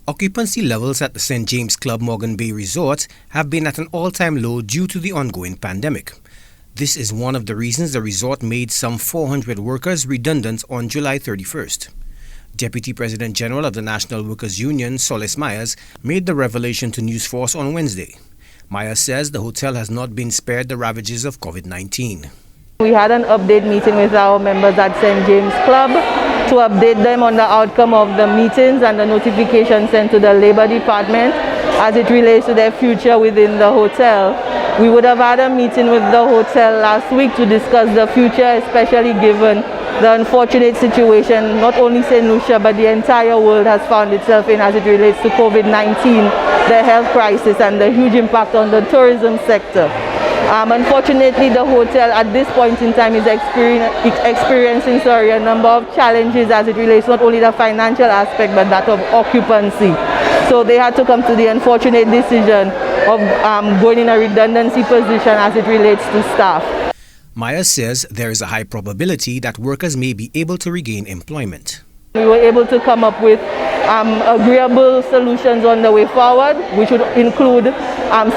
Occupancy levels at the St. James Club Morgan Bay Resort have been at an all-time low due to the ongoing pandemic. This is one of the reasons the resort made some 400 workers redundant on July 31st. Deputy President General of the National Workers Union, Solis Myers, made the revelation to News Force on Wednesday. Myers says the hotel has not been spared the ravages of COVID-19. We had an update meeting with our members at St. James Club to update them on the outcome of the meetings and the notification sent to the Labour Department as it relates to their future within the hotel. We would have had a meeting with the hotel last week to discuss the future, especially given the unfortunate situation not only St. Lucia but the entire world has found itself in as it relates to COVID-19, the health crisis and the huge impact on the tourism sector. Unfortunately, the hotel at this point in time is experiencing a number of challenges as it relates not only the financial aspect but that of occupancy. So they had to come to the unfortunate decision of going in a redundancy position as it relates to staff. Myers says there is a high probability that workers may be able to regain employment. We were able to come up with agreeable solutions on the way forward, which would include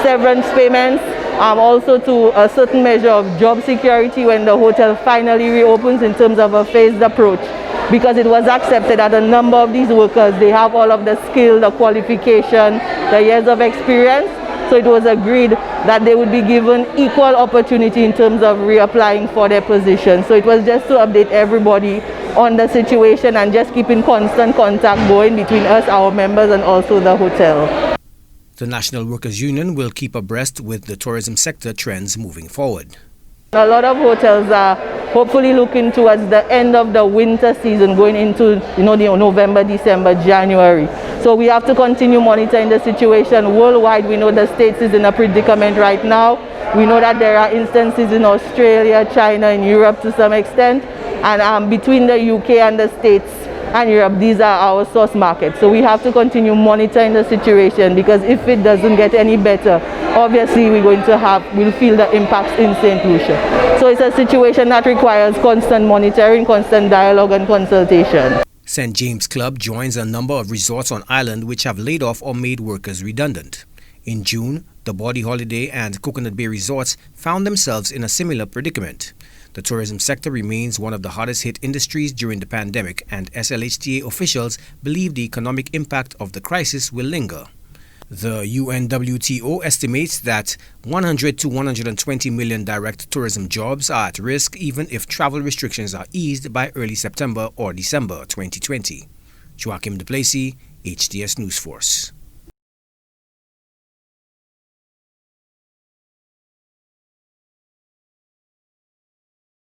severance payments, also to a certain measure of job security when the hotel finally reopens in terms of a phased approach. Because it was accepted that a number of these workers, they have all of the skill, the qualification, the years of experience. So it was agreed that they would be given equal opportunity in terms of reapplying for their position. So it was just to update everybody on the situation and just keeping constant contact going between us, our members, and also the hotel. The National Workers Union will keep abreast with the tourism sector trends moving forward. A lot of hotels are hopefully looking towards the end of the winter season, going into the November, December, January. So we have to continue monitoring the situation worldwide. We know the States is in a predicament right now. We know that there are instances in Australia, China, and Europe to some extent. And between the UK and the States and Europe, these are our source markets. So we have to continue monitoring the situation because if it doesn't get any better, obviously we'll feel the impacts in St. Lucia. So it's a situation that requires constant monitoring, constant dialogue and consultation. St. James Club joins a number of resorts on island which have laid off or made workers redundant. In June, the Body Holiday and Coconut Bay resorts found themselves in a similar predicament. The tourism sector remains one of the hardest hit industries during the pandemic, and SLHTA officials believe the economic impact of the crisis will linger. The UNWTO estimates that 100 to 120 million direct tourism jobs are at risk even if travel restrictions are eased by early September or December 2020. Joachim Du Plessis, HTS News Force.